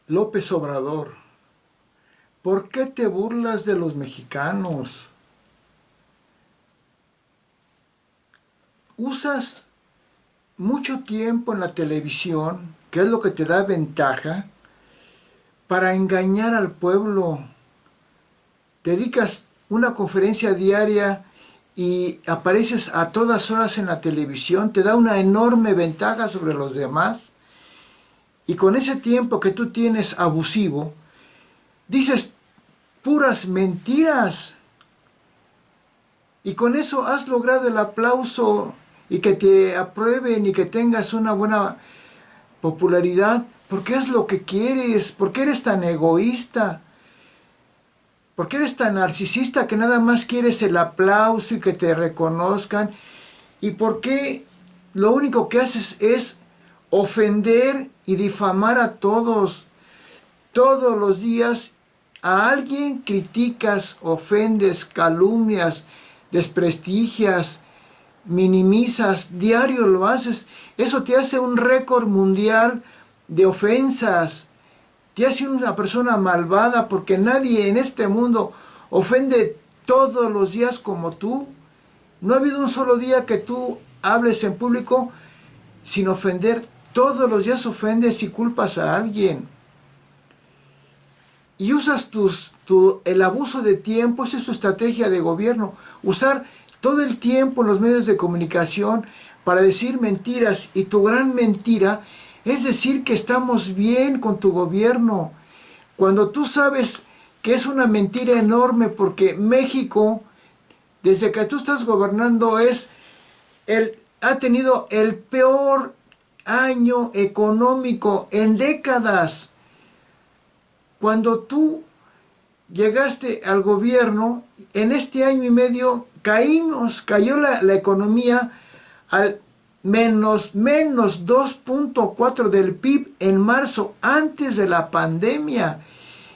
López Obrador, ¿por qué te burlas de los mexicanos? Usas mucho tiempo en la televisión, que es lo que te da ventaja, para engañar al pueblo. Dedicas una conferencia diaria y apareces a todas horas en la televisión, te da una enorme ventaja sobre los demás. Y con ese tiempo que tú tienes abusivo, dices puras mentiras. Y con eso has logrado el aplauso y que te aprueben y que tengas una buena popularidad. Porque es lo que quieres. ¿Por qué eres tan egoísta? ¿Por qué eres tan narcisista que nada más quieres el aplauso y que te reconozcan? ¿Y por qué lo único que haces es ofender y difamar a todos? Todos los días a alguien criticas, ofendes, calumnias, desprestigias, minimizas, diario lo haces. Eso te hace un récord mundial de ofensas. Te hace una persona malvada porque nadie en este mundo ofende todos los días como tú. No ha habido un solo día que tú hables en público sin ofender. Todos los días ofendes y culpas a alguien. Y usas el abuso de tiempo. Esa es tu estrategia de gobierno. Usar todo el tiempo en los medios de comunicación para decir mentiras. Y tu gran mentira es decir que estamos bien con tu gobierno. Cuando tú sabes que es una mentira enorme porque México, desde que tú estás gobernando, ha tenido el peor año económico en décadas. Cuando tú llegaste al gobierno, en este año y medio cayó la economía al menos 2.4 del PIB en marzo, antes de la pandemia.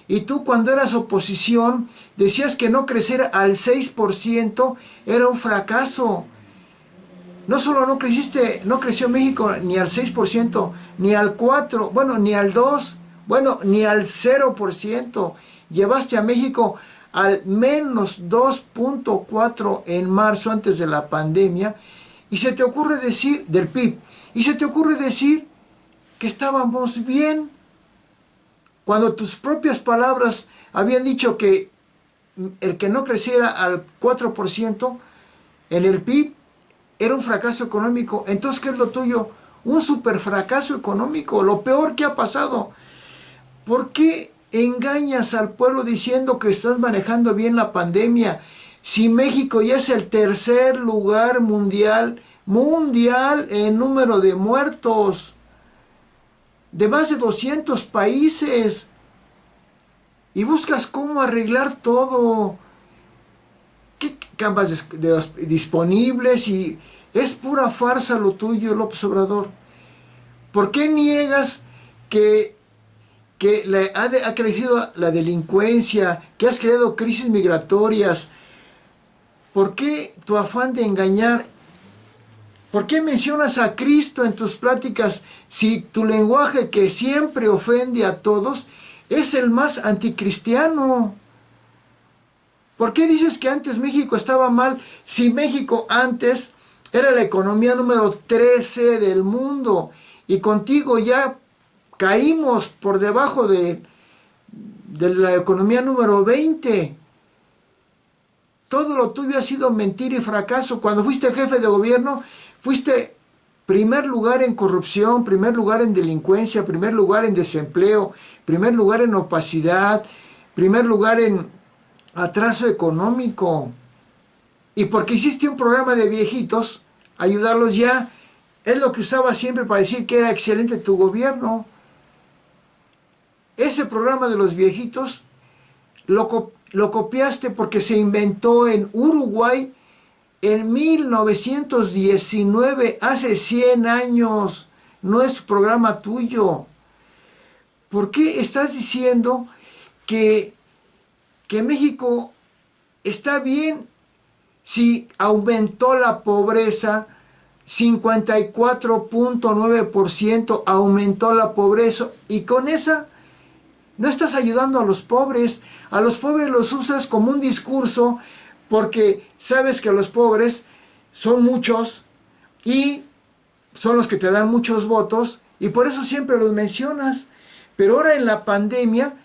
Y tú, cuando eras oposición, decías que no crecer al 6% era un fracaso. No solo no creció México ni al 6%, ni al 4%, bueno, ni al 2%, bueno, ni al 0%. Llevaste a México al menos 2.4 en marzo, antes de la pandemia, y se te ocurre decir, del PIB, y se te ocurre decir que estábamos bien, cuando tus propias palabras habían dicho que el que no creciera al 4% en el PIB era un fracaso económico. Entonces, ¿qué es lo tuyo? Un super fracaso económico, lo peor que ha pasado. ¿Por qué engañas al pueblo diciendo que estás manejando bien la pandemia? Si México ya es el tercer lugar mundial en número de muertos, de más de 200 países, y buscas cómo arreglar todo. ¿Qué camas disponibles? Y es pura farsa lo tuyo, López Obrador. ¿Por qué niegas que ha crecido la delincuencia, que has creado crisis migratorias? ¿Por qué tu afán de engañar? ¿Por qué mencionas a Cristo en tus pláticas si tu lenguaje, que siempre ofende a todos, es el más anticristiano? ¿Por qué dices que antes México estaba mal si México antes era la economía número 13 del mundo y contigo ya caímos por debajo de la economía número 20? Todo lo tuyo ha sido mentira y fracaso. Cuando fuiste jefe de gobierno, fuiste primer lugar en corrupción, primer lugar en delincuencia, primer lugar en desempleo, primer lugar en opacidad, primer lugar en atraso económico. Y porque hiciste un programa de viejitos, ayudarlos ya, es lo que usaba siempre para decir que era excelente tu gobierno. Ese programa de los viejitos lo copiaste porque se inventó en Uruguay en 1919, hace 100 años. No es programa tuyo. ¿Por qué estás diciendo que México está bien si aumentó la pobreza? 54.9% aumentó la pobreza, y con esa No estás ayudando a los pobres. A los pobres los usas como un discurso porque sabes que los pobres son muchos y son los que te dan muchos votos y por eso siempre los mencionas. Pero ahora en la pandemia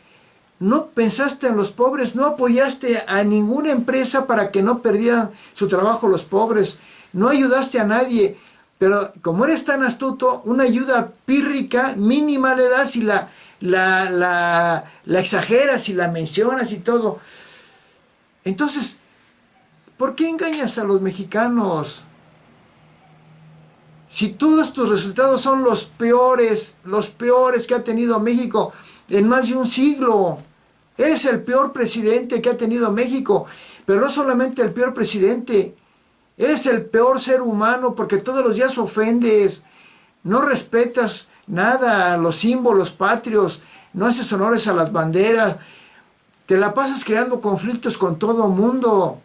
no pensaste en los pobres, no apoyaste a ninguna empresa para que no perdieran su trabajo los pobres, no ayudaste a nadie. Pero como eres tan astuto, una ayuda pírrica, mínima le das y la exageras y la mencionas y todo. Entonces, ¿por qué engañas a los mexicanos? Si todos tus resultados son los peores que ha tenido México en más de un siglo. Eres el peor presidente que ha tenido México, pero no solamente el peor presidente, eres el peor ser humano porque todos los días ofendes, no respetas nada, los símbolos patrios, no haces honores a las banderas, te la pasas creando conflictos con todo mundo.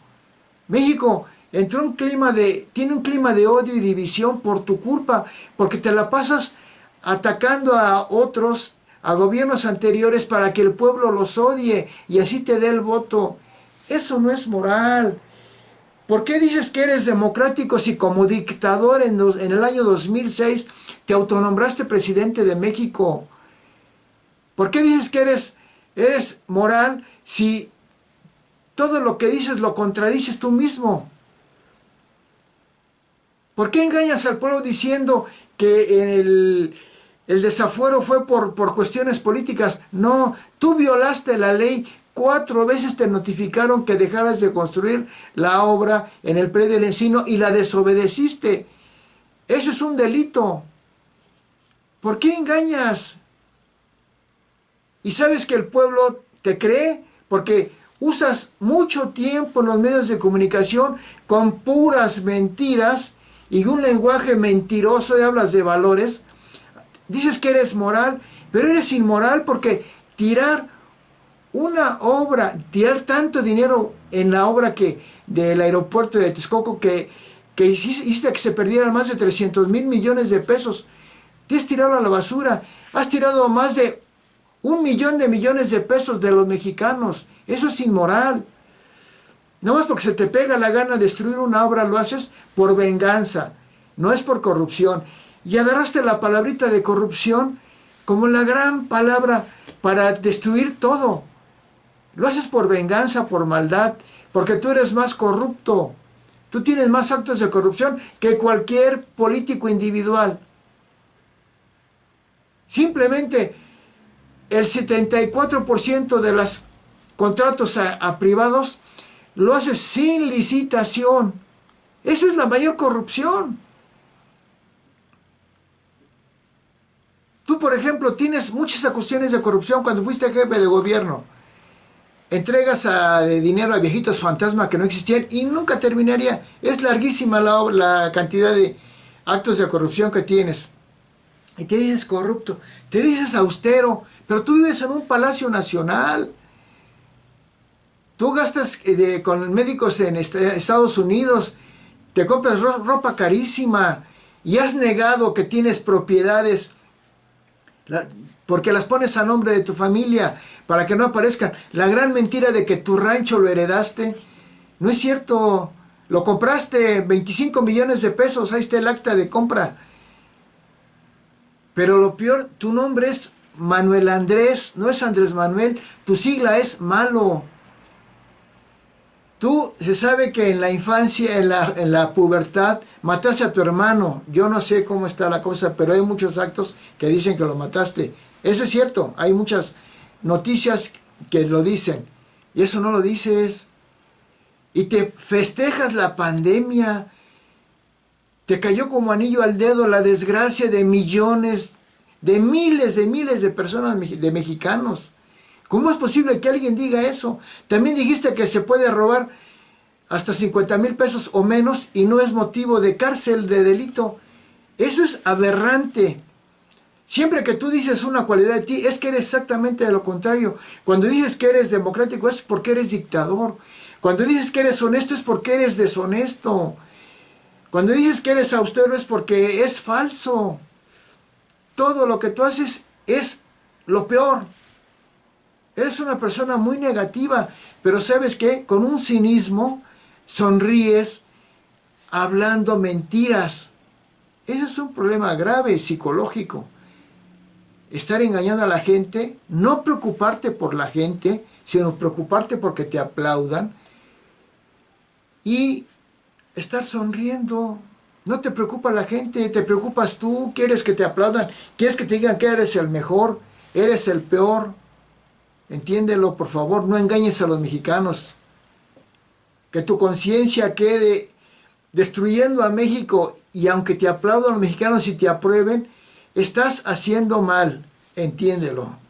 México tiene un clima de odio y división por tu culpa, porque te la pasas atacando a otros, a gobiernos anteriores para que el pueblo los odie y así te dé el voto. Eso no es moral. ¿Por qué dices que eres democrático si como dictador en el año 2006 te autonombraste presidente de México? ¿Por qué dices que eres moral si todo lo que dices lo contradices tú mismo? ¿Por qué engañas al pueblo diciendo que el desafuero fue por cuestiones políticas? No, tú violaste la ley. 4 veces te notificaron que dejaras de construir la obra en el predio del Encino y la desobedeciste. Eso es un delito. ¿Por qué engañas? Y sabes que el pueblo te cree porque usas mucho tiempo en los medios de comunicación con puras mentiras y un lenguaje mentiroso y hablas de valores. Dices que eres moral, pero eres inmoral porque tirar una obra, tirar tanto dinero en la obra del aeropuerto de Texcoco que hiciste que se perdieran más de 300,000 millones de pesos. Te has tirado a la basura, has tirado más de 1,000,000 de millones de pesos de los mexicanos. Eso es inmoral. Nada más porque se te pega la gana de destruir una obra, lo haces por venganza, no es por corrupción. Y agarraste la palabrita de corrupción como la gran palabra para destruir todo. Lo haces por venganza, por maldad, porque tú eres más corrupto. Tú tienes más actos de corrupción que cualquier político individual. Simplemente el 74% de los contratos a privados lo haces sin licitación. Eso es la mayor corrupción. Tú, por ejemplo, tienes muchas acusaciones de corrupción cuando fuiste jefe de gobierno. Entregas dinero a viejitos fantasma que no existían y nunca terminaría. Es larguísima la cantidad de actos de corrupción que tienes. Y te dices corrupto, te dices austero, pero tú vives en un palacio nacional. Tú gastas con médicos en Estados Unidos, te compras ropa carísima y has negado que tienes propiedades porque las pones a nombre de tu familia para que no aparezcan. La gran mentira de que tu rancho lo heredaste, no es cierto. Lo compraste 25 millones de pesos, ahí está el acta de compra. Pero lo peor, tu nombre es Manuel Andrés, no es Andrés Manuel, tu sigla es malo. Tú, se sabe que en la infancia, en la pubertad, mataste a tu hermano. Yo no sé cómo está la cosa, pero hay muchos actos que dicen que lo mataste. Eso es cierto, hay muchas noticias que lo dicen. Y eso no lo dices. Y te festejas la pandemia. Te cayó como anillo al dedo la desgracia de millones, de miles de personas, de mexicanos. ¿Cómo es posible que alguien diga eso? También dijiste que se puede robar hasta 50,000 pesos o menos y no es motivo de cárcel, de delito. Eso es aberrante. Siempre que tú dices una cualidad de ti, es que eres exactamente de lo contrario. Cuando dices que eres democrático es porque eres dictador. Cuando dices que eres honesto es porque eres deshonesto. Cuando dices que eres austero es porque es falso. Todo lo que tú haces es lo peor. Eres una persona muy negativa, pero ¿sabes qué? Con un cinismo sonríes hablando mentiras. Ese es un problema grave psicológico. Estar engañando a la gente, no preocuparte por la gente, sino preocuparte porque te aplaudan y estar sonriendo. No te preocupa la gente, te preocupas tú, quieres que te aplaudan, quieres que te digan que eres el mejor, eres el peor. Entiéndelo, por favor, no engañes a los mexicanos. Que tu conciencia quede destruyendo a México, y aunque te aplaudan los mexicanos y te aprueben, estás haciendo mal. Entiéndelo.